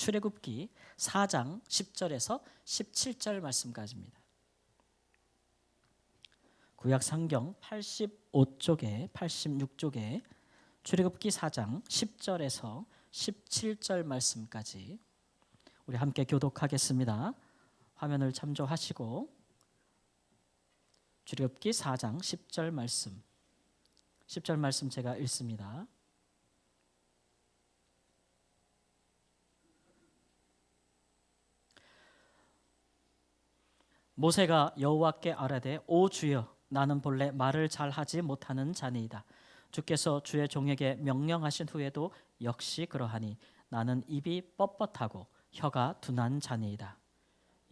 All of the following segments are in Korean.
출애굽기 4장 10절에서 17절 말씀까지입니다. 구약 성경 85쪽에 86쪽에 출애굽기 4장 10절에서 17절 말씀까지 우리 함께 교독하겠습니다. 화면을 참조하시고 출애굽기 4장 10절 말씀 제가 읽습니다. 모세가 여호와께 아뢰되 오 주여 나는 본래 말을 잘하지 못하는 자니이다. 주께서 주의 종에게 명령하신 후에도 역시 그러하니 나는 입이 뻣뻣하고 혀가 둔한 자니이다.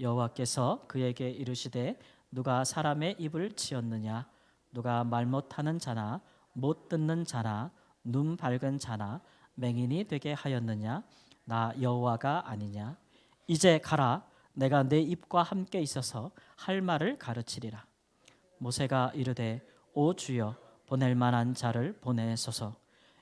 여호와께서 그에게 이르시되 누가 사람의 입을 지었느냐 누가 말 못하는 자나 못 듣는 자나 눈 밝은 자나 맹인이 되게 하였느냐 나 여호와가 아니냐. 이제 가라 내가 내 입과 함께 있어서 할 말을 가르치리라. 모세가 이르되 오 주여 보낼 만한 자를 보내소서.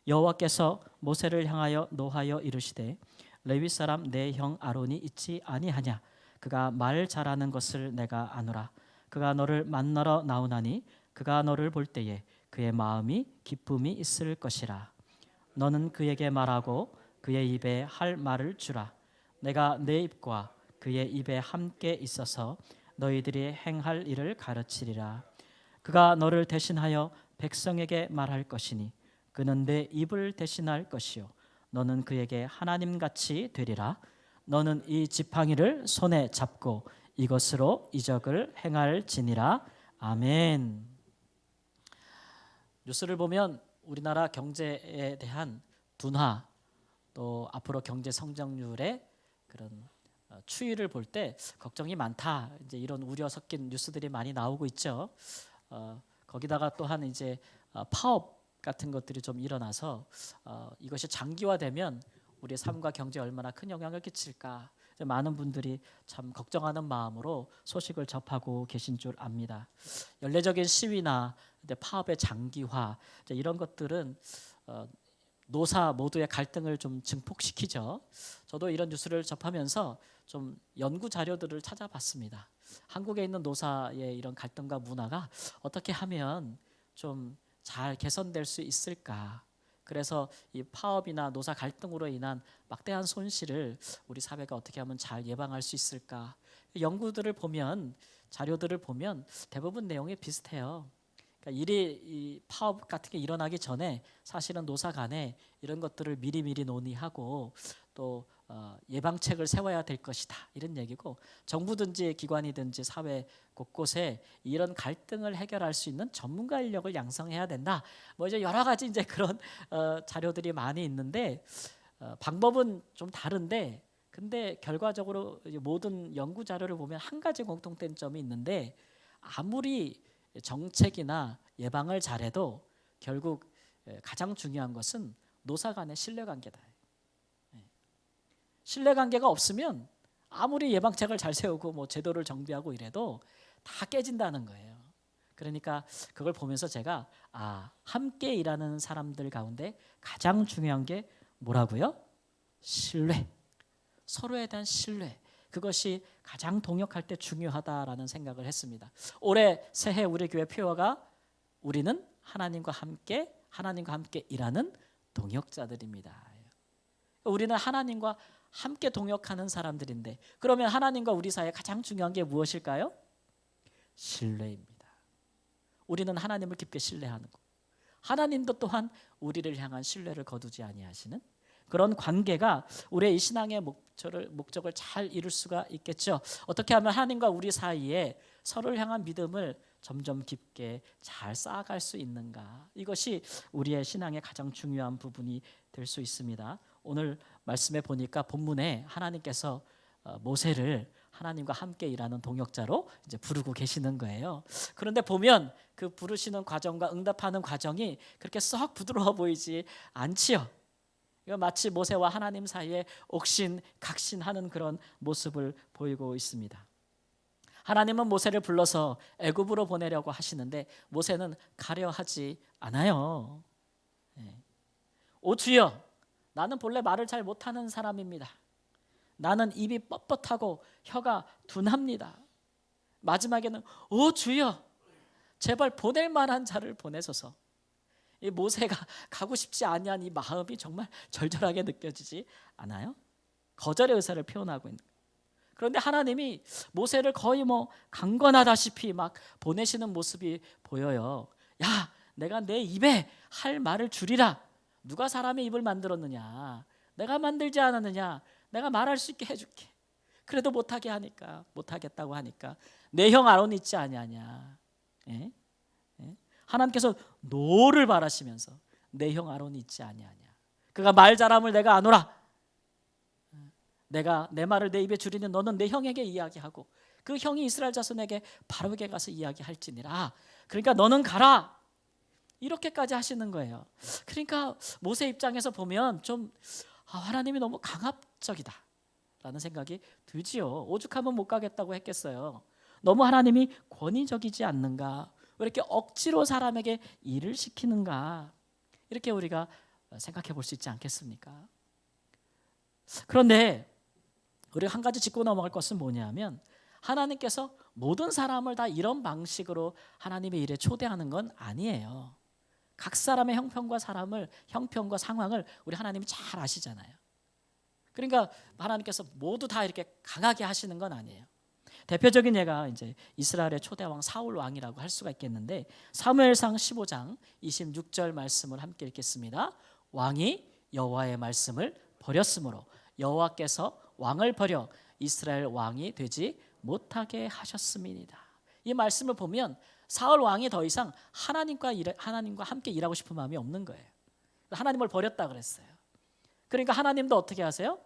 여호와께서 모세를 향하여 노하여 이르시되 레위 사람 내 형 아론이 있지 아니하냐. 그가 말 잘하는 것을 내가 아노라. 그가 너를 만나러 나오나니 그가 너를 볼 때에 그의 마음이 기쁨이 있을 것이라. 너는 그에게 말하고 그의 입에 할 말을 주라. 내가 내 입과 그의 입에 함께 있어서 너희들이 행할 일을 가르치리라. 그가 너를 대신하여 백성에게 말할 것이니 그는 내 입을 대신할 것이요 너는 그에게 하나님같이 되리라. 너는 이 지팡이를 손에 잡고 이것으로 이적을 행할지니라. 아멘. 뉴스를 보면 우리나라 경제에 대한 둔화 또 앞으로 경제 성장률의 그런 추이를 볼 때 걱정이 많다. 이제 이런 우려 섞인 뉴스들이 많이 나오고 있죠. 거기다가 또한 이제 파업 같은 것들이 좀 일어나서 이것이 장기화되면 우리의 삶과 경제에 얼마나 큰 영향을 끼칠까. 많은 분들이 참 걱정하는 마음으로 소식을 접하고 계신 줄 압니다. 연례적인 시위나 파업의 장기화 이런 것들은 노사 모두의 갈등을 좀 증폭시키죠. 저도 이런 뉴스를 접하면서 좀 연구 자료들을 찾아봤습니다. 한국에 있는 노사의 이런 갈등과 문화가 어떻게 하면 좀 잘 개선될 수 있을까. 그래서 이 파업이나 노사 갈등으로 인한 막대한 손실을 우리 사회가 어떻게 하면 잘 예방할 수 있을까. 연구들을 보면 자료들을 보면 대부분 내용이 비슷해요. 그러니까 이 파업 같은 게 일어나기 전에 사실은 노사 간에 이런 것들을 미리 논의하고 또 예방책을 세워야 될 것이다 이런 얘기고, 정부든지 기관이든지 사회 곳곳에 이런 갈등을 해결할 수 있는 전문가 인력을 양성해야 된다. 뭐 이제 여러 가지 이제 그런 자료들이 많이 있는데 방법은 좀 다른데, 근데 결과적으로 모든 연구 자료를 보면 한 가지 공통된 점이 있는데, 아무리 정책이나 예방을 잘해도 결국 가장 중요한 것은 노사 간의 신뢰관계다. 신뢰관계가 없으면 아무리 예방책을 잘 세우고 뭐 제도를 정비하고 이래도 다 깨진다는 거예요. 그러니까 그걸 보면서 제가 함께 일하는 사람들 가운데 가장 중요한 게 뭐라고요? 신뢰. 서로에 대한 신뢰. 그것이 가장 동역할 때 중요하다라는 생각을 했습니다. 올해 새해 우리 교회 표어가 우리는 하나님과 함께 일하는 동역자들입니다. 우리는 하나님과 함께 동역하는 사람들인데, 그러면 하나님과 우리 사이에 가장 중요한 게 무엇일까요? 신뢰입니다. 우리는 하나님을 깊게 신뢰하는 것. 하나님도 또한 우리를 향한 신뢰를 거두지 아니하시는 그런 관계가 우리의 이 신앙의 목적을 잘 이룰 수가 있겠죠. 어떻게 하면 하나님과 우리 사이에 서로를 향한 믿음을 점점 깊게 잘 쌓아갈 수 있는가. 이것이 우리의 신앙의 가장 중요한 부분이 될 수 있습니다. 오늘 말씀에 보니까 본문에 하나님께서 모세를 하나님과 함께 일하는 동역자로 이제 부르고 계시는 거예요. 그런데 보면 그 부르시는 과정과 응답하는 과정이 그렇게 썩 부드러워 보이지 않지요. 이거 마치 모세와 하나님 사이에 옥신각신하는 그런 모습을 보이고 있습니다. 하나님은 모세를 불러서 애굽으로 보내려고 하시는데 모세는 가려 하지 않아요. 오 주여, 나는 본래 말을 잘 못하는 사람입니다. 나는 입이 뻣뻣하고 혀가 둔합니다. 마지막에는 오 주여 제발 보낼 만한 자를 보내소서. 이 모세가 가고 싶지 아니한 이 마음이 정말 절절하게 느껴지지 않아요? 거절의 의사를 표현하고 있는 거예요. 그런데 하나님이 모세를 거의 강권하다시피 막 보내시는 모습이 보여요. 야, 내가 내 입에 할 말을 줄이라. 누가 사람의 입을 만들었느냐? 내가 만들지 않았느냐? 내가 말할 수 있게 해줄게. 그래도 못하겠다고 하니까 내 형 아론 있지 아니하냐? 예? 예? 하나님께서 노를 바라시면서 내 형 아론이 있지 아니하냐? 그가 말 잘함을 내가 아노라. 내가 내 말을 내 입에 줄이는 너는 내 형에게 이야기하고 그 형이 이스라엘 자손에게 바로에게 가서 이야기할지니라. 그러니까 너는 가라. 이렇게까지 하시는 거예요. 그러니까 모세 입장에서 보면 좀 하나님이 너무 강압적이다 라는 생각이 들지요. 오죽하면 못 가겠다고 했겠어요. 너무 하나님이 권위적이지 않는가? 왜 이렇게 억지로 사람에게 일을 시키는가? 이렇게 우리가 생각해 볼 수 있지 않겠습니까? 그런데 우리가 한 가지 짚고 넘어갈 것은 뭐냐면 하나님께서 모든 사람을 다 이런 방식으로 하나님의 일에 초대하는 건 아니에요. 각 사람의 형편과 상황을 우리 하나님이 잘 아시잖아요. 그러니까 하나님께서 모두 다 이렇게 강하게 하시는 건 아니에요. 대표적인 예가 이제 이스라엘의 초대왕 사울 왕이라고 할 수가 있겠는데 사무엘상 15장 26절 말씀을 함께 읽겠습니다. 왕이 여호와의 말씀을 버렸으므로 여호와께서 왕을 버려 이스라엘 왕이 되지 못하게 하셨음이니이다. 이 말씀을 보면 사울 왕이 더 이상 하나님과 함께 일하고 싶은 마음이 없는 거예요. 하나님을 버렸다 그랬어요. 그러니까 하나님도 어떻게 하세요?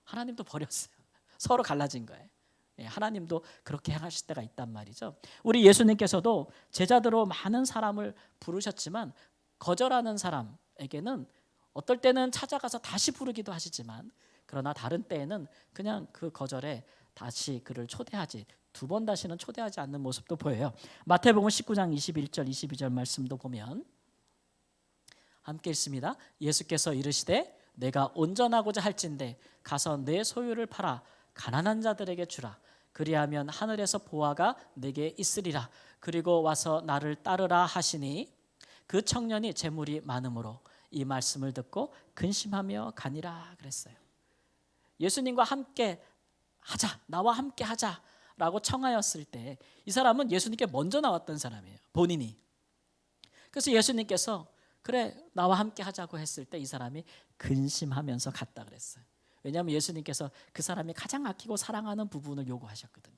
하나님도 버렸어요. 서로 갈라진 거예요. 하나님도 그렇게 행하실 때가 있단 말이죠. 우리 예수님께서도 제자들로 많은 사람을 부르셨지만 거절하는 사람에게는 어떨 때는 찾아가서 다시 부르기도 하시지만 그러나 다른 때에는 그냥 그 거절에 다시 그를 초대하지 두 번 다시는 초대하지 않는 모습도 보여요. 마태복음 19장 21절 22절 말씀도 보면 함께 읽습니다. 예수께서 이르시되 내가 온전하고자 할진대 가서 내 소유를 팔아 가난한 자들에게 주라. 그리하면 하늘에서 보화가 내게 있으리라. 그리고 와서 나를 따르라 하시니 그 청년이 재물이 많음으로 이 말씀을 듣고 근심하며 가니라 그랬어요. 예수님과 함께 하자, 나와 함께 하자라고 청하였을 때 이 사람은 예수님께 먼저 나왔던 사람이에요. 본인이. 그래서 예수님께서 그래 나와 함께 하자고 했을 때 이 사람이 근심하면서 갔다 그랬어요. 왜냐하면 예수님께서 그 사람이 가장 아끼고 사랑하는 부분을 요구하셨거든요.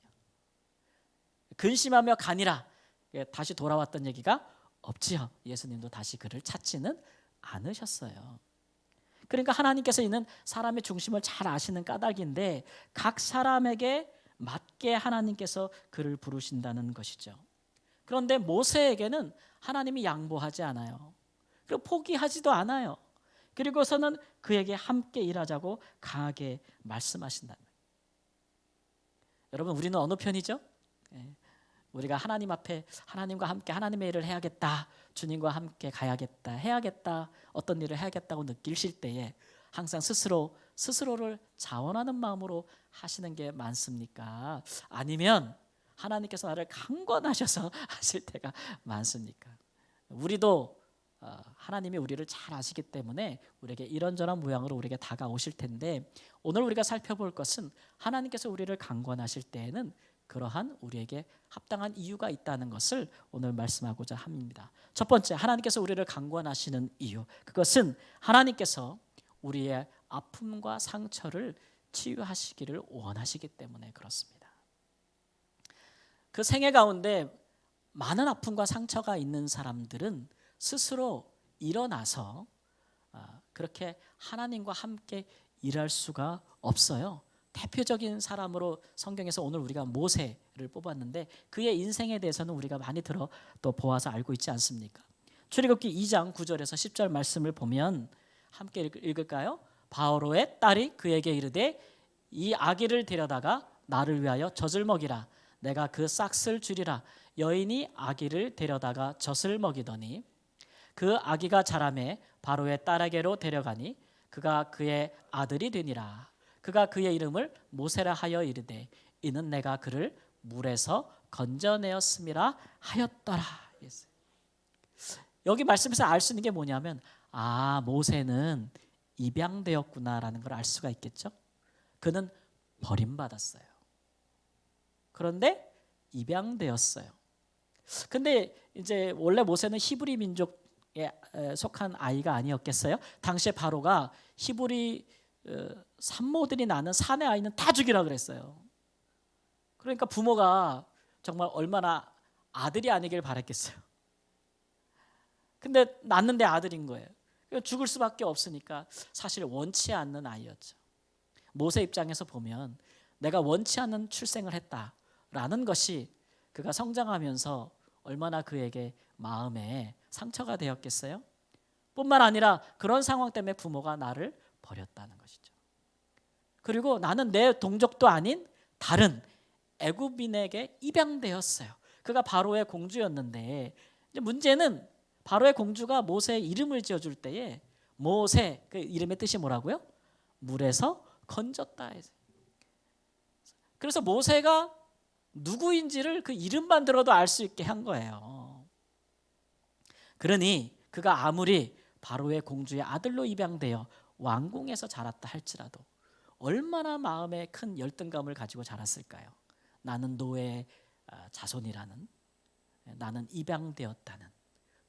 근심하며 가니라. 다시 돌아왔던 얘기가 없지요. 예수님도 다시 그를 찾지는 않으셨어요. 그러니까 하나님께서 있는 사람의 중심을 잘 아시는 까닭인데 각 사람에게 맞게 하나님께서 그를 부르신다는 것이죠. 그런데 모세에게는 하나님이 양보하지 않아요. 그리고 포기하지도 않아요. 그리고서는 그에게 함께 일하자고 강하게 말씀하신다는 거예요. 여러분 우리는 어느 편이죠? 우리가 하나님 앞에 하나님과 함께 하나님의 일을 해야겠다, 주님과 함께 가야겠다, 해야겠다, 어떤 일을 해야겠다고 느끼실 때에 항상 스스로를 자원하는 마음으로 하시는 게 많습니까? 아니면 하나님께서 나를 강권하셔서 하실 때가 많습니까? 우리도 하나님이 우리를 잘 아시기 때문에 우리에게 이런저런 모양으로 우리에게 다가오실 텐데 오늘 우리가 살펴볼 것은 하나님께서 우리를 강권하실 때에는 그러한 우리에게 합당한 이유가 있다는 것을 오늘 말씀하고자 합니다. 첫 번째, 하나님께서 우리를 강권하시는 이유, 그것은 하나님께서 우리의 아픔과 상처를 치유하시기를 원하시기 때문에 그렇습니다. 그 생애 가운데 많은 아픔과 상처가 있는 사람들은 스스로 일어나서 그렇게 하나님과 함께 일할 수가 없어요. 대표적인 사람으로 성경에서 오늘 우리가 모세를 뽑았는데 그의 인생에 대해서는 우리가 많이 또 보아서 알고 있지 않습니까? 출애굽기 2장 9절에서 10절 말씀을 보면 함께 읽을까요? 바로의 딸이 그에게 이르되 이 아기를 데려다가 나를 위하여 젖을 먹이라. 내가 그 싹을 주리라. 여인이 아기를 데려다가 젖을 먹이더니 그 아기가 자라매 바로의 딸에게로 데려가니 그가 그의 아들이 되니라. 그가 그의 이름을 모세라 하여 이르되 이는 내가 그를 물에서 건져내었음이라 하였더라. 여기 말씀에서 알 수 있는 게 뭐냐면 모세는 입양되었구나라는 걸 알 수가 있겠죠. 그는 버림받았어요. 그런데 입양되었어요. 근데 이제 원래 모세는 히브리 민족에 속한 아이가 아니었겠어요? 당시에 바로가 히브리 산모들이 낳는 사내 아이는 다 죽이라 그랬어요. 그러니까 부모가 정말 얼마나 아들이 아니길 바랬겠어요. 근데 낳는데 아들인 거예요. 죽을 수밖에 없으니까 사실 원치 않는 아이였죠. 모세 입장에서 보면 내가 원치 않는 출생을 했다라는 것이 그가 성장하면서 얼마나 그에게 마음에 상처가 되었겠어요? 뿐만 아니라 그런 상황 때문에 부모가 나를 버렸다는 것이죠. 그리고 나는 내 동족도 아닌 다른 애굽인에게 입양되었어요. 그가 바로의 공주였는데 이제 문제는 바로의 공주가 모세의 이름을 지어줄 때에 모세 그 이름의 뜻이 뭐라고요? 물에서 건졌다. 그래서 모세가 누구인지를 그 이름만 들어도 알 수 있게 한 거예요. 그러니 그가 아무리 바로의 공주의 아들로 입양되어 왕궁에서 자랐다 할지라도 얼마나 마음에 큰 열등감을 가지고 자랐을까요? 나는 노예의 자손이라는, 나는 입양되었다는,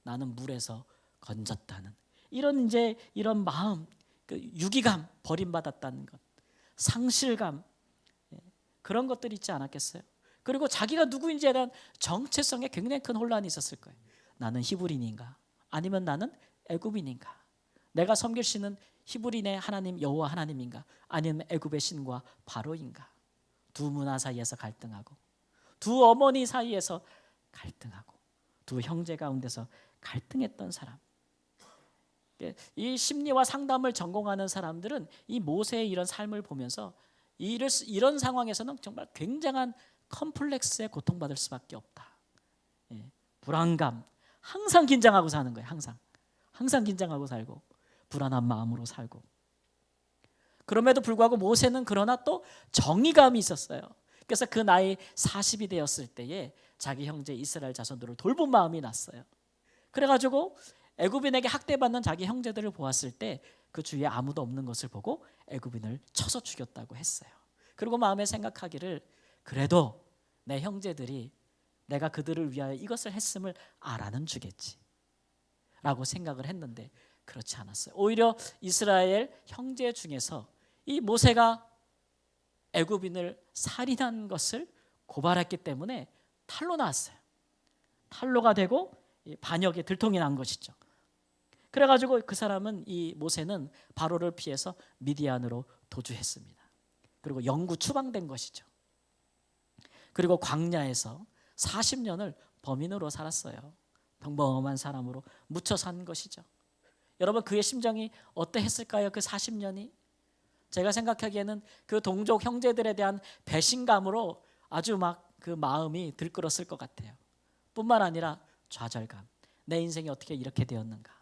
나는 물에서 건졌다는 이런 마음, 그 유기감, 버림받았다는 것, 상실감, 그런 것들이 있지 않았겠어요? 그리고 자기가 누구인지에 대한 정체성에 굉장히 큰 혼란이 있었을 거예요. 나는 히브리인인가? 아니면 나는 애굽인인가? 내가 섬길 신은 히브리인의 하나님 여호와 하나님인가? 아니면 애굽의 신과 바로인가? 두 문화 사이에서 갈등하고, 두 어머니 사이에서 갈등하고, 두 형제 가운데서 갈등했던 사람. 이 심리와 상담을 전공하는 사람들은 이 모세의 이런 삶을 보면서 이런 상황에서는 정말 굉장한 컴플렉스에 고통받을 수밖에 없다. 불안감, 항상 긴장하고 사는 거예요. 항상 긴장하고 살고 불안한 마음으로 살고. 그럼에도 불구하고 모세는 그러나 또 정의감이 있었어요. 그래서 그 나이 40이 되었을 때에 자기 형제 이스라엘 자손들을 돌본 마음이 났어요. 그래가지고 애굽인에게 학대받는 자기 형제들을 보았을 때 그 주위에 아무도 없는 것을 보고 애굽인을 쳐서 죽였다고 했어요. 그리고 마음에 생각하기를 그래도 내 형제들이 내가 그들을 위하여 이것을 했음을 알아는 주겠지 라고 생각을 했는데 그렇지 않았어요. 오히려 이스라엘 형제 중에서 이 모세가 애굽인을 살인한 것을 고발했기 때문에 탈로 나왔어요. 탈로가 되고 반역의 들통이 난 것이죠. 그래가지고 그 사람은, 이 모세는 바로를 피해서 미디안으로 도주했습니다. 그리고 영구 추방된 것이죠. 그리고 광야에서 40년을 범인으로 살았어요. 평범한 사람으로 묻혀 산 것이죠. 여러분, 그의 심정이 어떠했을까요? 그 40년이 제가 생각하기에는 그 동족 형제들에 대한 배신감으로 아주 막 그 마음이 들끓었을 것 같아요. 뿐만 아니라 좌절감, 내 인생이 어떻게 이렇게 되었는가,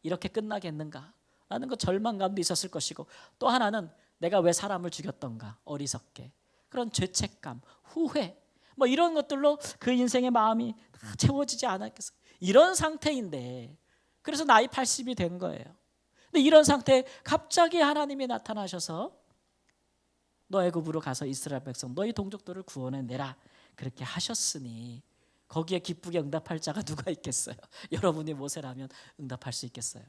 이렇게 끝나겠는가 라는 그 절망감도 있었을 것이고, 또 하나는 내가 왜 사람을 죽였던가, 어리석게, 그런 죄책감, 후회, 뭐 이런 것들로 그 인생의 마음이 다 채워지지 않았겠어요. 이런 상태인데, 그래서 나이 80이 된 거예요. 근데 이런 상태에 갑자기 하나님이 나타나셔서 너 애굽으로 가서 이스라엘 백성 너희 동족들을 구원해내라 그렇게 하셨으니 거기에 기쁘게 응답할 자가 누가 있겠어요? 여러분이 모세라면 응답할 수 있겠어요?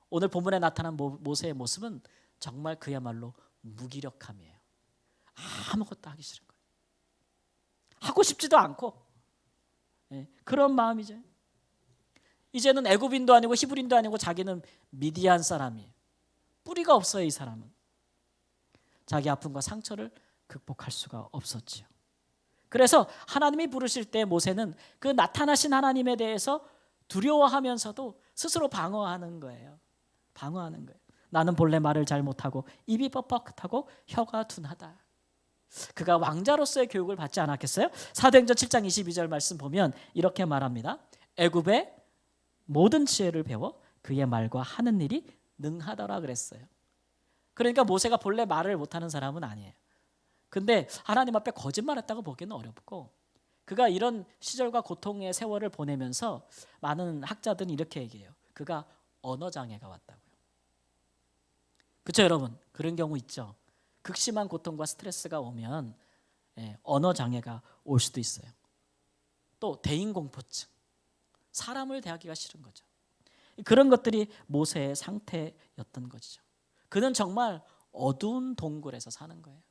오늘 본문에 나타난 모세의 모습은 정말 그야말로 무기력함이에요. 아무것도 하기 싫은 거예요. 하고 싶지도 않고, 그런 마음이죠. 이제는 애굽인도 아니고 히브리인도 아니고 자기는 미디안 사람이에요. 뿌리가 없어요. 이 사람은 자기 아픔과 상처를 극복할 수가 없었지요. 그래서 하나님이 부르실 때 모세는 그 나타나신 하나님에 대해서 두려워하면서도 스스로 방어하는 거예요. 나는 본래 말을 잘 못하고 입이 뻑뻑하고 혀가 둔하다. 그가 왕자로서의 교육을 받지 않았겠어요? 사도행전 7장 22절 말씀 보면 이렇게 말합니다. 애굽의 모든 지혜를 배워 그의 말과 하는 일이 능하더라 그랬어요. 그러니까 모세가 본래 말을 못하는 사람은 아니에요. 근데 하나님 앞에 거짓말했다고 보기는 어렵고, 그가 이런 시절과 고통의 세월을 보내면서 많은 학자들은 이렇게 얘기해요. 그가 언어장애가 왔다고요. 그렇죠 여러분? 그런 경우 있죠. 극심한 고통과 스트레스가 오면 언어장애가 올 수도 있어요. 또 대인공포증, 사람을 대하기가 싫은 거죠. 그런 것들이 모세의 상태였던 것이죠. 그는 정말 어두운 동굴에서 사는 거예요.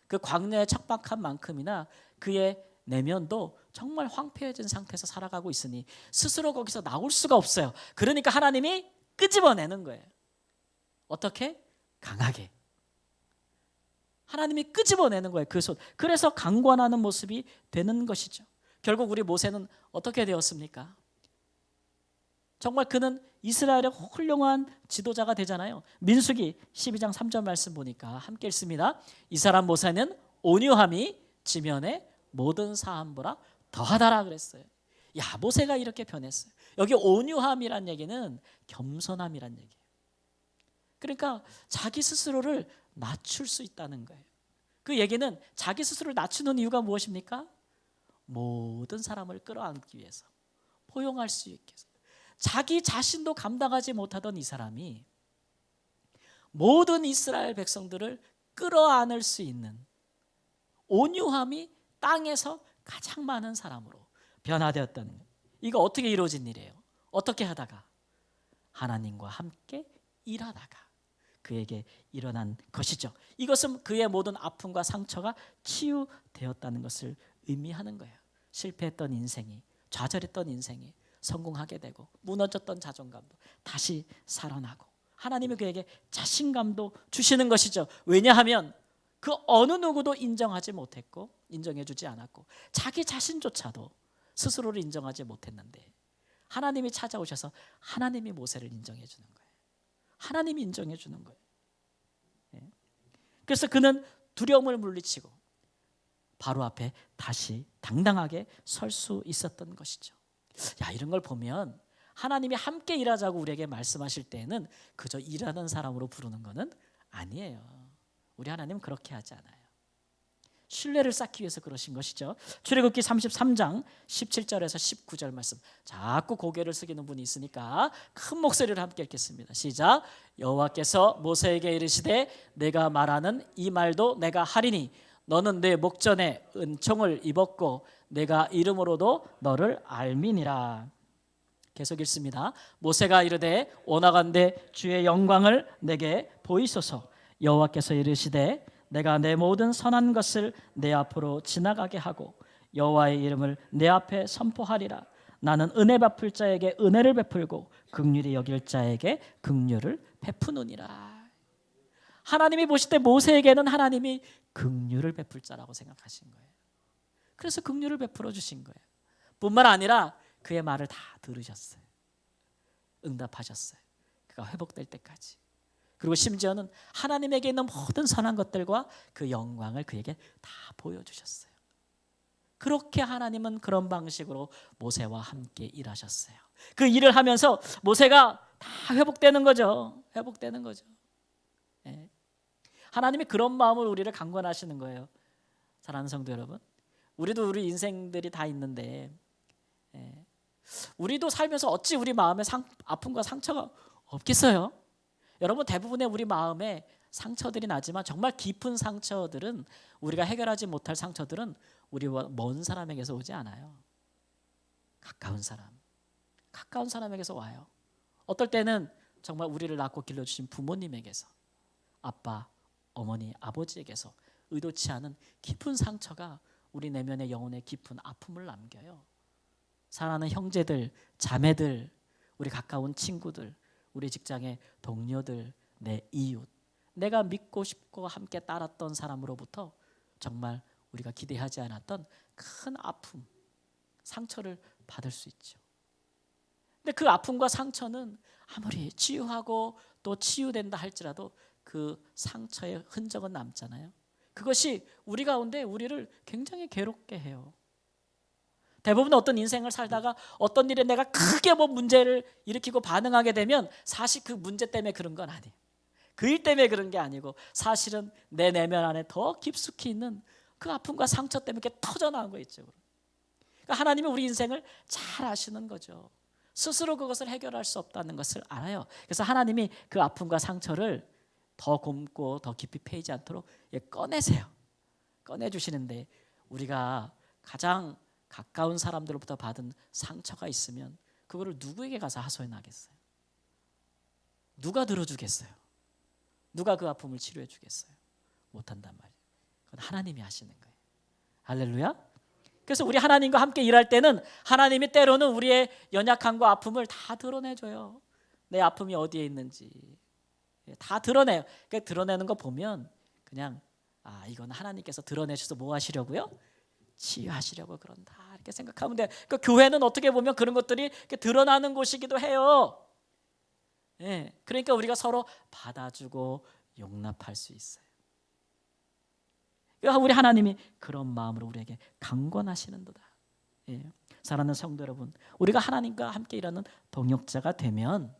그 광야의 척박한 만큼이나 그의 내면도 정말 황폐해진 상태에서 살아가고 있으니 스스로 거기서 나올 수가 없어요. 그러니까 하나님이 끄집어내는 거예요. 어떻게? 강하게. 하나님이 끄집어내는 거예요. 그 손. 그래서 강권하는 모습이 되는 것이죠. 결국 우리 모세는 어떻게 되었습니까? 정말 그는 이스라엘의 훌륭한 지도자가 되잖아요. 민수기 12장 3절 말씀 보니까 함께 읽습니다. 이 사람 모세는 온유함이 지면의 모든 사함보다 더하다라 그랬어요. 야, 모세가 이렇게 변했어요. 여기 온유함이란 얘기는 겸손함이란 얘기예요. 그러니까 자기 스스로를 낮출 수 있다는 거예요. 그 얘기는 자기 스스로를 낮추는 이유가 무엇입니까? 모든 사람을 끌어안기 위해서, 포용할 수 있게 해서. 자기 자신도 감당하지 못하던 이 사람이 모든 이스라엘 백성들을 끌어안을 수 있는 온유함이 땅에서 가장 많은 사람으로 변화되었다는 거예요. 이거 어떻게 이루어진 일이에요? 어떻게 하다가? 하나님과 함께 일하다가 그에게 일어난 것이죠. 이것은 그의 모든 아픔과 상처가 치유되었다는 것을 의미하는 거예요. 실패했던 인생이, 좌절했던 인생이 성공하게 되고, 무너졌던 자존감도 다시 살아나고, 하나님이 그에게 자신감도 주시는 것이죠. 왜냐하면 그 어느 누구도 인정하지 못했고 인정해주지 않았고 자기 자신조차도 스스로를 인정하지 못했는데 하나님이 찾아오셔서 하나님이 모세를 인정해 주는 거예요. 하나님이 인정해 주는 거예요. 그래서 그는 두려움을 물리치고 바로 앞에 다시 당당하게 설 수 있었던 것이죠. 야, 이런 걸 보면 하나님이 함께 일하자고 우리에게 말씀하실 때는 그저 일하는 사람으로 부르는 것은 아니에요. 우리 하나님 그렇게 하지 않아요. 신뢰를 쌓기 위해서 그러신 것이죠. 출애굽기 33장 17절에서 19절 말씀, 자꾸 고개를 숙이는 분이 있으니까 큰 목소리를 함께 읽겠습니다. 시작. 여호와께서 모세에게 이르시되 내가 말하는 이 말도 내가 하리니 너는 내 목전에 은총을 입었고 내가 이름으로도 너를 알미니라. 계속 읽습니다. 모세가 이르되 원하건대 주의 영광을 내게 보이소서. 여호와께서 이르시되 내가 내 모든 선한 것을 내 앞으로 지나가게 하고 여호와의 이름을 내 앞에 선포하리라. 나는 은혜 베풀 자에게 은혜를 베풀고 긍휼히 여길 자에게 긍휼을 베푸느니라. 하나님이 보실 때 모세에게는 하나님이 긍휼을 베풀 자라고 생각하신 거예요. 그래서 긍휼을 베풀어 주신 거예요. 뿐만 아니라 그의 말을 다 들으셨어요. 응답하셨어요. 그가 회복될 때까지. 그리고 심지어는 하나님에게 있는 모든 선한 것들과 그 영광을 그에게 다 보여주셨어요. 그렇게 하나님은 그런 방식으로 모세와 함께 일하셨어요. 그 일을 하면서 모세가 다 회복되는 거죠. 회복되는 거죠. 예. 하나님이 그런 마음을 우리를 강권하시는 거예요. 사랑하는 성도 여러분, 우리도 우리 인생들이 다 있는데 우리도 살면서 어찌 우리 마음에 아픔과 상처가 없겠어요? 여러분, 대부분의 우리 마음에 상처들이 나지만 정말 깊은 상처들은, 우리가 해결하지 못할 상처들은 우리와 먼 사람에게서 오지 않아요. 가까운 사람에게서 와요. 어떨 때는 정말 우리를 낳고 길러주신 부모님에게서, 아빠, 어머니, 아버지에게서 의도치 않은 깊은 상처가 우리 내면의 영혼에 깊은 아픔을 남겨요. 사랑하는 형제들, 자매들, 우리 가까운 친구들, 우리 직장의 동료들, 내 이웃, 내가 믿고 싶고 함께 따랐던 사람으로부터 정말 우리가 기대하지 않았던 큰 아픔, 상처를 받을 수 있죠. 근데 그 아픔과 상처는 아무리 치유하고 또 치유된다 할지라도 그 상처의 흔적은 남잖아요. 그것이 우리 가운데 우리를 굉장히 괴롭게 해요. 대부분 어떤 인생을 살다가 어떤 일에 내가 크게 뭐 문제를 일으키고 반응하게 되면 사실 그 문제 때문에 그런 건 아니에요. 그 일 때문에 그런 게 아니고 사실은 내 내면 안에 더 깊숙이 있는 그 아픔과 상처 때문에 이렇게 터져나온 거 있죠. 그러니까 하나님이 우리 인생을 잘 아시는 거죠. 스스로 그것을 해결할 수 없다는 것을 알아요. 그래서 하나님이 그 아픔과 상처를 더 곰고 더 깊이 패이지 않도록 꺼내세요. 꺼내주시는데 우리가 가장 가까운 사람들로부터 받은 상처가 있으면 그거를 누구에게 가서 하소연하겠어요? 누가 들어주겠어요? 누가 그 아픔을 치료해 주겠어요? 못한단 말이에요. 그건 하나님이 하시는 거예요. 할렐루야. 그래서 우리 하나님과 함께 일할 때는 하나님이 때로는 우리의 연약함과 아픔을 다 드러내줘요. 내 아픔이 어디에 있는지 다 드러내요. 그러니까 드러내는 거 보면 그냥 이건 하나님께서 드러내셔서 뭐 하시려고요? 치유하시려고 그런다 이렇게 생각하면 돼요. 그러니까 교회는 어떻게 보면 그런 것들이 이렇게 드러나는 곳이기도 해요. 그러니까 우리가 서로 받아주고 용납할 수 있어요. 우리 하나님이 그런 마음으로 우리에게 강권하시는도다. 사랑하는 성도 여러분, 우리가 하나님과 함께 일하는 동역자가 되면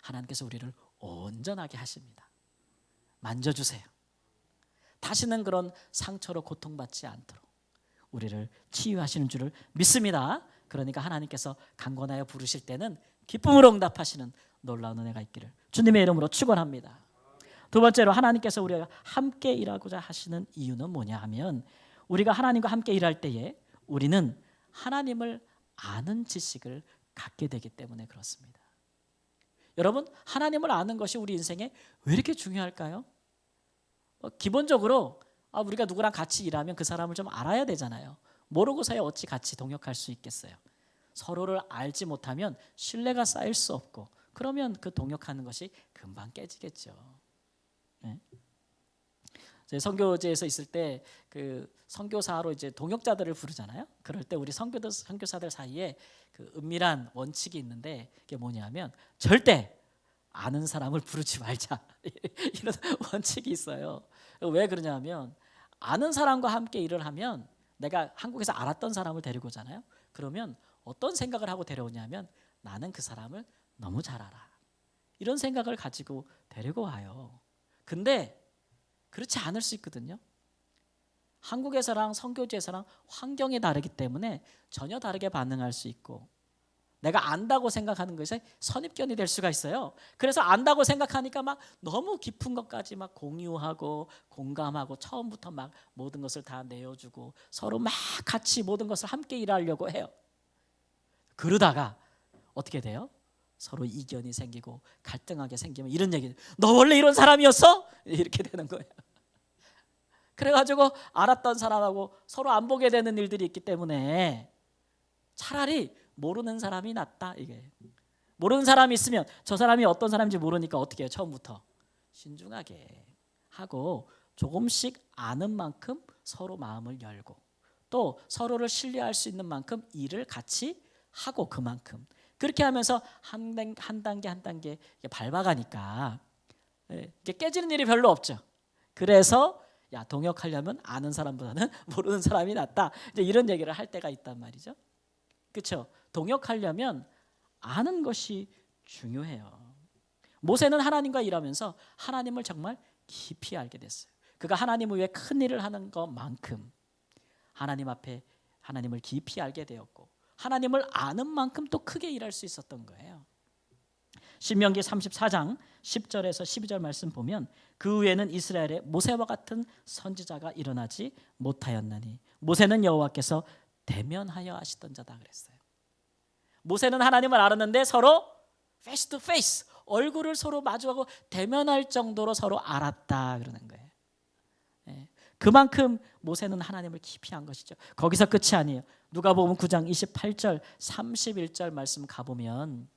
하나님께서 우리를 온전하게 하십니다. 만져주세요. 다시는 그런 상처로 고통받지 않도록 우리를 치유하시는 줄을 믿습니다. 그러니까 하나님께서 강권하여 부르실 때는 기쁨으로 응답하시는 놀라운 은혜가 있기를 주님의 이름으로 축원합니다. 두 번째로 하나님께서 우리가 함께 일하고자 하시는 이유는 뭐냐 하면 우리가 하나님과 함께 일할 때에 우리는 하나님을 아는 지식을 갖게 되기 때문에 그렇습니다. 여러분, 하나님을 아는 것이 우리 인생에 왜 이렇게 중요할까요? 기본적으로 우리가 누구랑 같이 일하면 그 사람을 좀 알아야 되잖아요. 모르고서야 어찌 같이 동역할 수 있겠어요. 서로를 알지 못하면 신뢰가 쌓일 수 없고 그러면 그 동역하는 것이 금방 깨지겠죠. 제 선교제에서 있을 때 그 선교사로 이제 동역자들을 부르잖아요. 그럴 때 우리 선교사들 사이에 그 은밀한 원칙이 있는데 그게 뭐냐면 절대 아는 사람을 부르지 말자 이런 원칙이 있어요. 왜 그러냐면 아는 사람과 함께 일을 하면 내가 한국에서 알았던 사람을 데리고 오잖아요. 그러면 어떤 생각을 하고 데려오냐면 나는 그 사람을 너무 잘 알아. 이런 생각을 가지고 데리고 와요. 근데 그렇지 않을 수 있거든요. 한국에서랑 선교지에서랑 환경이 다르기 때문에 전혀 다르게 반응할 수 있고 내가 안다고 생각하는 것에 선입견이 될 수가 있어요. 그래서 안다고 생각하니까 막 너무 깊은 것까지 막 공유하고 공감하고 처음부터 막 모든 것을 다 내어주고 서로 막 같이 모든 것을 함께 일하려고 해요. 그러다가 어떻게 돼요? 서로 이견이 생기고 갈등하게 생기면 이런 얘기, 너 원래 이런 사람이었어? 이렇게 되는 거예요. 그래가지고 알았던 사람하고 서로 안 보게 되는 일들이 있기 때문에 차라리 모르는 사람이 낫다. 이게 모르는 사람이 있으면 저 사람이 어떤 사람인지 모르니까 어떻게 해요? 처음부터 신중하게 하고 조금씩 아는 만큼 서로 마음을 열고 또 서로를 신뢰할 수 있는 만큼 일을 같이 하고 그만큼 그렇게 하면서 한 단계 한 단계 밟아가니까 이게 깨지는 일이 별로 없죠. 그래서 동역하려면 아는 사람보다는 모르는 사람이 낫다. 이제 이런 얘기를 할 때가 있단 말이죠. 그렇죠? 동역하려면 아는 것이 중요해요. 모세는 하나님과 일하면서 하나님을 정말 깊이 알게 됐어요. 그가 하나님 위해 큰 일을 하는 것만큼 하나님 앞에 하나님을 깊이 알게 되었고 하나님을 아는 만큼 또 크게 일할 수 있었던 거예요. 신명기 34장 10절에서 12절 말씀 보면 그 후에는 이스라엘에 모세와 같은 선지자가 일어나지 못하였나니 모세는 여호와께서 대면하여 하시던 자다 그랬어요. 모세는 하나님을 알았는데 서로 face to face 얼굴을 서로 마주하고 대면할 정도로 서로 알았다 그러는 거예요. 그만큼 모세는 하나님을 깊이 한 것이죠. 거기서 끝이 아니에요. 누가복음 9장 28절 31절 말씀 가보면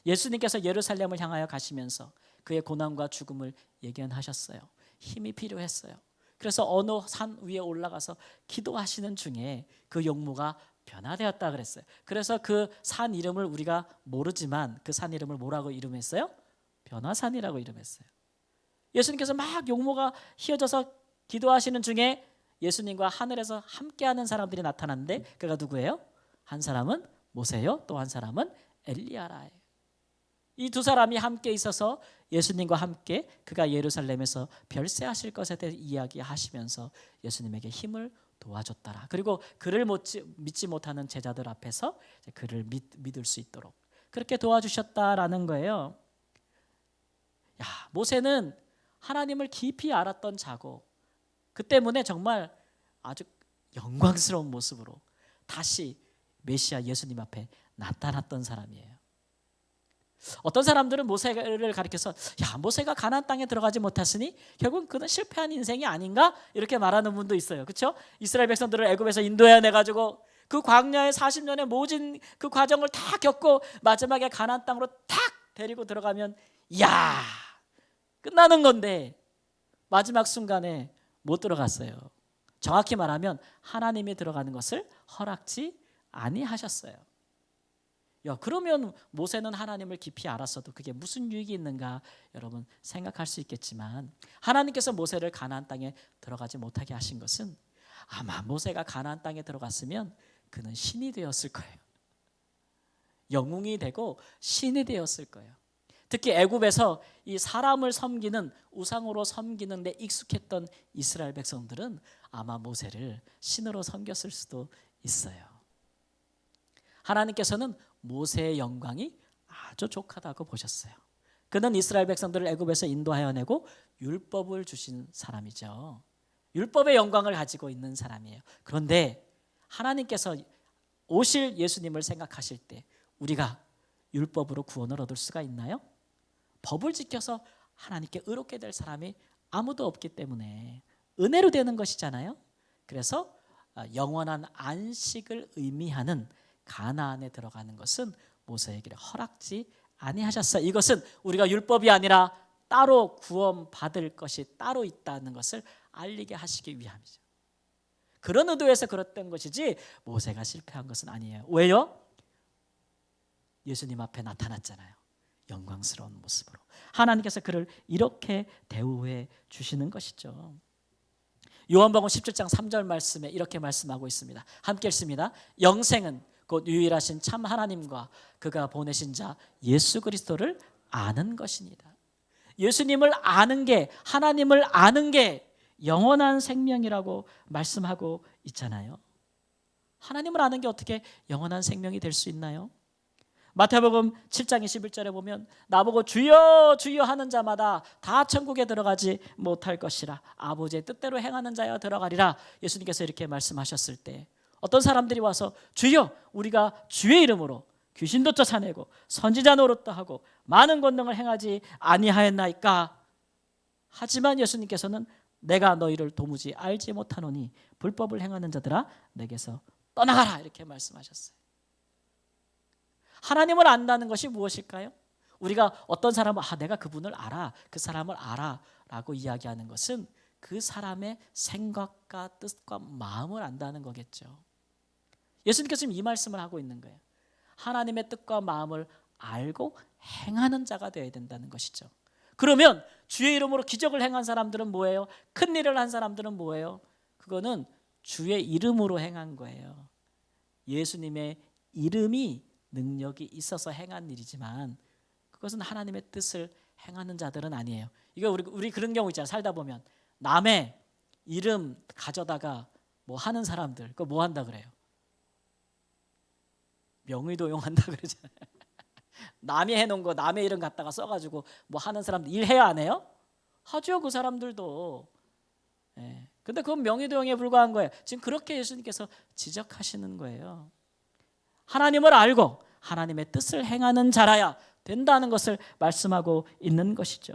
예수님께서 예루살렘을 향하여 가시면서 그의 고난과 죽음을 예견하셨어요. 힘이 필요했어요. 그래서 어느 산 위에 올라가서 기도하시는 중에 그 용모가 변화되었다 그랬어요. 그래서 그 산 이름을 우리가 모르지만 그 산 이름을 뭐라고 이름했어요? 변화산이라고 이름했어요. 예수님께서 막 용모가 휘어져서 기도하시는 중에 예수님과 하늘에서 함께하는 사람들이 나타났는데 그가 누구예요? 한 사람은 모세요. 또 한 사람은 엘리야라예요. 이 두 사람이 함께 있어서 예수님과 함께 그가 예루살렘에서 별세하실 것에 대해 이야기하시면서 예수님에게 힘을 도와줬더라. 그리고 그를 믿지 못하는 제자들 앞에서 그를 믿을 수 있도록 그렇게 도와주셨다라는 거예요. 야, 모세는 하나님을 깊이 알았던 자고 그 때문에 정말 아주 영광스러운 모습으로 다시 메시아 예수님 앞에 나타났던 사람이에요. 어떤 사람들은 모세를 가리켜서 야, 모세가 가나안 땅에 들어가지 못했으니 결국은 그는 실패한 인생이 아닌가 이렇게 말하는 분도 있어요. 그렇죠? 이스라엘 백성들을 애굽에서 인도해내 가지고 그 광야의 40년의 모진 그 과정을 다 겪고 마지막에 가나안 땅으로 탁 데리고 들어가면 야, 끝나는 건데 마지막 순간에 못 들어갔어요. 정확히 말하면 하나님이 들어가는 것을 허락지 아니하셨어요. 야, 그러면 모세는 하나님을 깊이 알았어도 그게 무슨 유익이 있는가 여러분 생각할 수 있겠지만 하나님께서 모세를 가나안 땅에 들어가지 못하게 하신 것은 아마 모세가 가나안 땅에 들어갔으면 그는 신이 되었을 거예요. 영웅이 되고 신이 되었을 거예요. 특히 애굽에서 이 사람을 섬기는 우상으로 섬기는 데 익숙했던 이스라엘 백성들은 아마 모세를 신으로 섬겼을 수도 있어요. 하나님께서는 모세의 영광이 아주 족하다고 보셨어요. 그는 이스라엘 백성들을 애굽에서 인도하여 내고 율법을 주신 사람이죠. 율법의 영광을 가지고 있는 사람이에요. 그런데 하나님께서 오실 예수님을 생각하실 때 우리가 율법으로 구원을 얻을 수가 있나요? 법을 지켜서 하나님께 의롭게 될 사람이 아무도 없기 때문에 은혜로 되는 것이잖아요. 그래서 영원한 안식을 의미하는 가나안에 들어가는 것은 모세에게 허락지 아니하셨어요. 이것은 우리가 율법이 아니라 따로 구원받을 것이 따로 있다는 것을 알리게 하시기 위함이죠. 그런 의도에서 그랬던 것이지 모세가 실패한 것은 아니에요. 왜요? 예수님 앞에 나타났잖아요. 영광스러운 모습으로 하나님께서 그를 이렇게 대우해 주시는 것이죠. 요한복음 17장 3절 말씀에 이렇게 말씀하고 있습니다. 함께 읽습니다. 영생은 곧 유일하신 참 하나님과 그가 보내신 자 예수 그리스도를 아는 것이니라. 예수님을 아는 게 하나님을 아는 게 영원한 생명이라고 말씀하고 있잖아요. 하나님을 아는 게 어떻게 영원한 생명이 될 수 있나요? 마태복음 7장 21절에 보면 나보고 주여 주여 하는 자마다 다 천국에 들어가지 못할 것이라 아버지의 뜻대로 행하는 자여 들어가리라. 예수님께서 이렇게 말씀하셨을 때 어떤 사람들이 와서 주여 우리가 주의 이름으로 귀신도 쫓아내고 선지자 노릇도 하고 많은 권능을 행하지 아니하였나이까. 하지만 예수님께서는 내가 너희를 도무지 알지 못하노니 불법을 행하는 자들아 내게서 떠나가라 이렇게 말씀하셨어요. 하나님을 안다는 것이 무엇일까요? 우리가 어떤 사람은 내가 그분을 알아, 그 사람을 알아 라고 이야기하는 것은 그 사람의 생각과 뜻과 마음을 안다는 거겠죠. 예수님께서 지금 이 말씀을 하고 있는 거예요. 하나님의 뜻과 마음을 알고 행하는 자가 되어야 된다는 것이죠. 그러면 주의 이름으로 기적을 행한 사람들은 뭐예요? 큰 일을 한 사람들은 뭐예요? 그거는 주의 이름으로 행한 거예요. 예수님의 이름이 능력이 있어서 행한 일이지만 그것은 하나님의 뜻을 행하는 자들은 아니에요. 이거 우리 그런 경우 있잖아요. 살다 보면 남의 이름 가져다가 뭐 하는 사람들 그거 뭐 한다 그래요? 명의도용한다 그러잖아요. 남이 해놓은 거 남의 이름 갖다가 써가지고 뭐 하는 사람들 일해요 안 해요? 하죠 그 사람들도. 근데 그건 명의도용에 불과한 거예요. 지금 그렇게 예수님께서 지적하시는 거예요. 하나님을 알고 하나님의 뜻을 행하는 자라야 된다는 것을 말씀하고 있는 것이죠.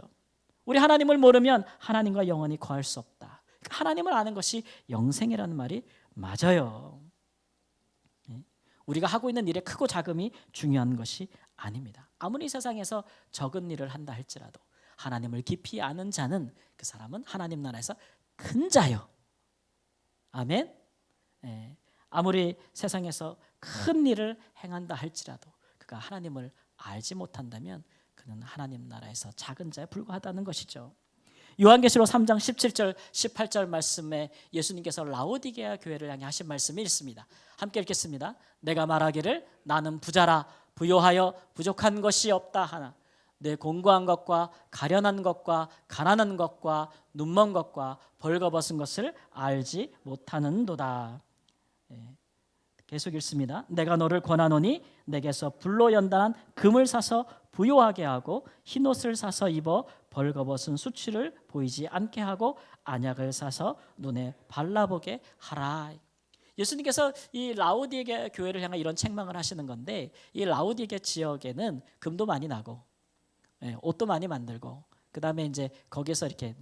우리 하나님을 모르면 하나님과 영원히 거할 수 없다. 하나님을 아는 것이 영생이라는 말이 맞아요. 우리가 하고 있는 일의 크고 작음이 중요한 것이 아닙니다. 아무리 세상에서 적은 일을 한다 할지라도 하나님을 깊이 아는 자는 그 사람은 하나님 나라에서 큰 자요. 아멘. 아무리 세상에서 큰 일을 행한다 할지라도 그가 하나님을 알지 못한다면 그는 하나님 나라에서 작은 자에 불과하다는 것이죠. 요한계시록 3장 17절 18절 말씀에 예수님께서 라오디게아 교회를 향해 하신 말씀이 있습니다. 함께 읽겠습니다. 내가 말하기를 나는 부자라 부요하여 부족한 것이 없다 하나 내 공고한 것과 가련한 것과 가난한 것과 눈먼 것과 벌거벗은 것을 알지 못하는도다. 계속 읽습니다. 내가 너를 권하노니 내게서 불로 연단한 금을 사서 부요하게 하고 흰옷을 사서 입어 벌거벗은 수치를 보이지 않게 하고 안약을 사서 눈에 발라보게 하라. 예수님께서 이 라오디게 교회를 향해 이런 책망을 하시는 건데, 이 라오디게 지역에는 금도 많이 나고 옷도 많이 만들고, 그 다음에 이제 거기서 이렇게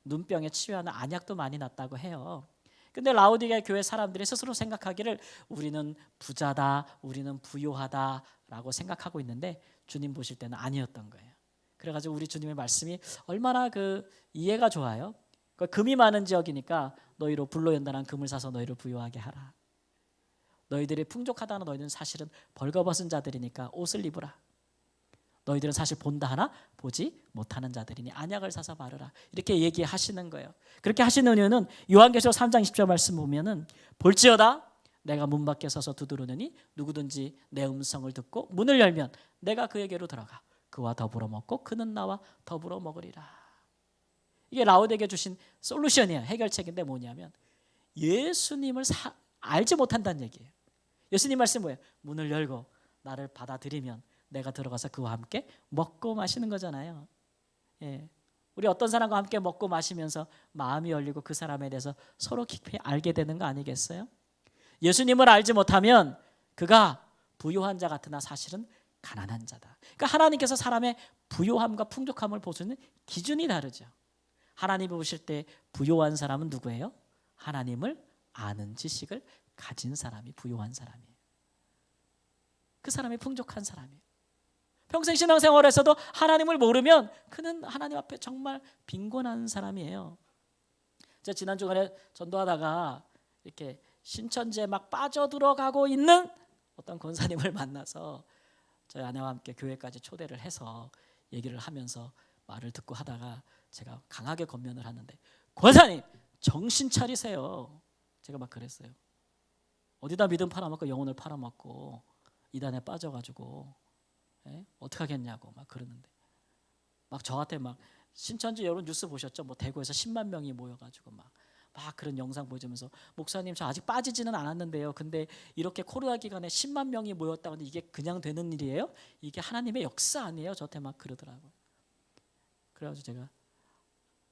눈병에 치유하는 안약도 많이 났다고 해요. 근데 라오디게 교회 사람들이 스스로 생각하기를 우리는 부자다, 우리는 부유하다라고 생각하고 있는데, 주님 보실 때는 아니었던 거예요. 그래가지고 우리 주님의 말씀이 얼마나 이해가 좋아요. 금이 많은 지역이니까 너희로 불로 연단한 금을 사서 너희를 부유하게 하라. 너희들이 풍족하다는 너희는 사실은 벌거벗은 자들이니까 옷을 입으라. 너희들은 사실 본다 하나 보지 못하는 자들이니 안약을 사서 바르라. 이렇게 얘기하시는 거예요. 그렇게 하시는 이유는 요한계시록 3장 20절 말씀 보면은 볼지어다 내가 문 밖에 서서 두드리느니 누구든지 내 음성을 듣고 문을 열면 내가 그에게로 들어가 그와 더불어 먹고 그는 나와 더불어 먹으리라. 이게 라오디게에 주신 솔루션이에요. 해결책인데 뭐냐면 예수님을 알지 못한다는 얘기예요. 예수님 말씀 뭐예요? 문을 열고 나를 받아들이면 내가 들어가서 그와 함께 먹고 마시는 거잖아요. 우리 어떤 사람과 함께 먹고 마시면서 마음이 열리고 그 사람에 대해서 서로 깊이 알게 되는 거 아니겠어요? 예수님을 알지 못하면 그가 부유한 자 같으나 사실은 가난한 자다. 그러니까 하나님께서 사람의 부유함과 풍족함을 보시는 기준이 다르죠. 하나님이 보실 때 부유한 사람은 누구예요? 하나님을 아는 지식을 가진 사람이 부유한 사람이에요. 그 사람이 풍족한 사람이에요. 평생 신앙생활에서도 하나님을 모르면 그는 하나님 앞에 정말 빈곤한 사람이에요. 제가 지난 주간에 전도하다가 이렇게 신천지에 막 빠져들어가고 있는 어떤 권사님을 만나서 저희 아내와 함께 교회까지 초대를 해서 얘기를 하면서 말을 듣고 하다가 제가 강하게 권면을 하는데, 권사님 정신 차리세요. 제가 막 그랬어요. 어디다 믿음 팔아먹고 영혼을 팔아먹고 이단에 빠져가지고 어떻게 하겠냐고 막 그러는데, 막 저한테 막 신천지 여러분 뉴스 보셨죠? 뭐 대구에서 10만 명이 모여가지고 막 그런 영상 보여주면서 목사님 저 아직 빠지지는 않았는데요. 근데 이렇게 코로나 기간에 10만 명이 모였다고 하는데 이게 그냥 되는 일이에요? 이게 하나님의 역사 아니에요? 저한테 막 그러더라고요. 그래가지고 제가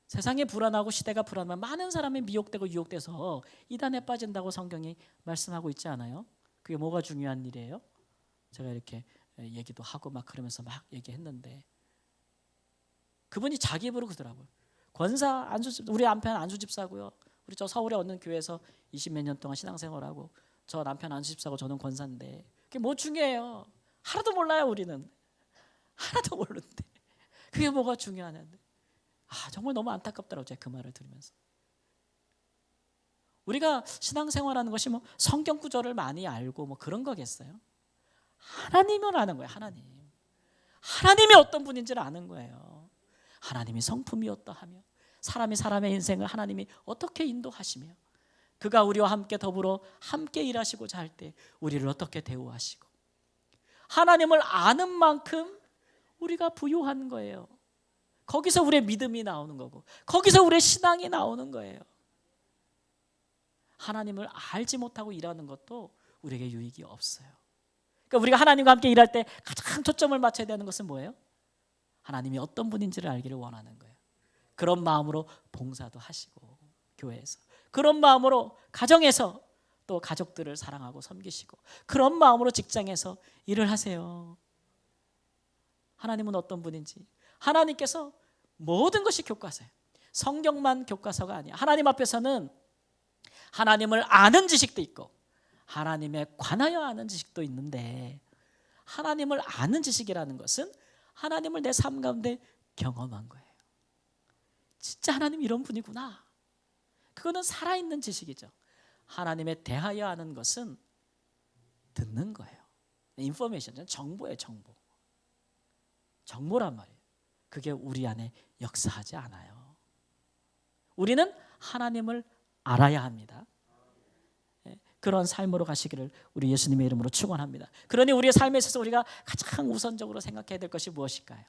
세상이 불안하고 시대가 불안하면 많은 사람이 미혹되고 유혹돼서 이단에 빠진다고 성경이 말씀하고 있지 않아요? 그게 뭐가 중요한 일이에요? 제가 이렇게 얘기도 하고 막 그러면서 막 얘기했는데 그분이 자기 입으로 그러더라고요. 권사 우리 남편 안수 집사고요. 우리 저 서울에 얻는 교회에서 20몇 년 동안 신앙생활하고 저 남편 안수 집사고 저는 권사인데 그게 뭐 중요해요? 하나도 몰라요. 우리는 하나도 모르는데 그게 뭐가 중요하냐는데 정말 너무 안타깝더라고요. 제가 그 말을 들으면서 우리가 신앙생활하는 것이 뭐 성경 구절을 많이 알고 뭐 그런 거겠어요? 하나님을 아는 거예요. 하나님이 어떤 분인지를 아는 거예요. 하나님이 성품이 어떠하며 사람이 사람의 인생을 하나님이 어떻게 인도하시며 그가 우리와 함께 더불어 함께 일하시고자 할 때 우리를 어떻게 대우하시고 하나님을 아는 만큼 우리가 부유한 거예요. 거기서 우리의 믿음이 나오는 거고 거기서 우리의 신앙이 나오는 거예요. 하나님을 알지 못하고 일하는 것도 우리에게 유익이 없어요. 그러니까 우리가 하나님과 함께 일할 때 가장 초점을 맞춰야 되는 것은 뭐예요? 하나님이 어떤 분인지를 알기를 원하는 거예요. 그런 마음으로 봉사도 하시고 교회에서 그런 마음으로 가정에서 또 가족들을 사랑하고 섬기시고 그런 마음으로 직장에서 일을 하세요. 하나님은 어떤 분인지 하나님께서 모든 것이 교과서예요. 성경만 교과서가 아니야. 하나님 앞에서는 하나님을 아는 지식도 있고 하나님에 관하여 아는 지식도 있는데 하나님을 아는 지식이라는 것은 하나님을 내 삶 가운데 경험한 거예요. 진짜 하나님 이런 분이구나. 그거는 살아있는 지식이죠. 하나님에 대하여 아는 것은 듣는 거예요. 인포메이션, 정보예요. 정보란 말이에요. 그게 우리 안에 역사하지 않아요. 우리는 하나님을 알아야 합니다. 그런 삶으로 가시기를 우리 예수님의 이름으로 축원합니다. 그러니 우리의 삶에 있어서 우리가 가장 우선적으로 생각해야 될 것이 무엇일까요?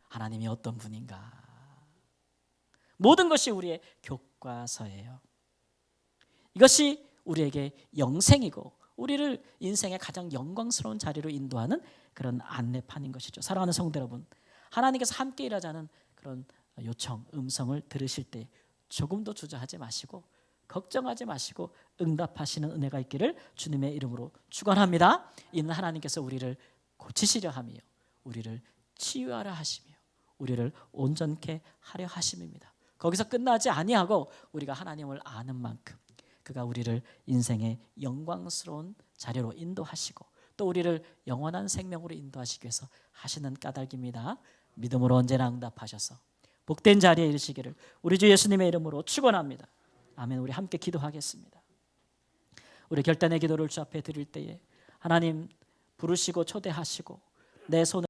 하나님이 어떤 분인가. 모든 것이 우리의 교과서예요. 이것이 우리에게 영생이고 우리를 인생의 가장 영광스러운 자리로 인도하는 그런 안내판인 것이죠. 사랑하는 성도 여러분, 하나님께서 함께 일하자는 그런 요청, 음성을 들으실 때 조금도 주저하지 마시고 걱정하지 마시고 응답하시는 은혜가 있기를 주님의 이름으로 축원합니다. 이는 하나님께서 우리를 고치시려 하며 우리를 치유하려 하시며 우리를 온전케 하려 하심입니다. 거기서 끝나지 아니하고 우리가 하나님을 아는 만큼 그가 우리를 인생의 영광스러운 자리로 인도하시고 또 우리를 영원한 생명으로 인도하시기 위해서 하시는 까닭입니다. 믿음으로 언제나 응답하셔서 복된 자리에 이르시기를 우리 주 예수님의 이름으로 축원합니다. 아멘. 우리 함께 기도하겠습니다. 우리 결단의 기도를 주 앞에 드릴 때에 하나님 부르시고 초대하시고 내 손을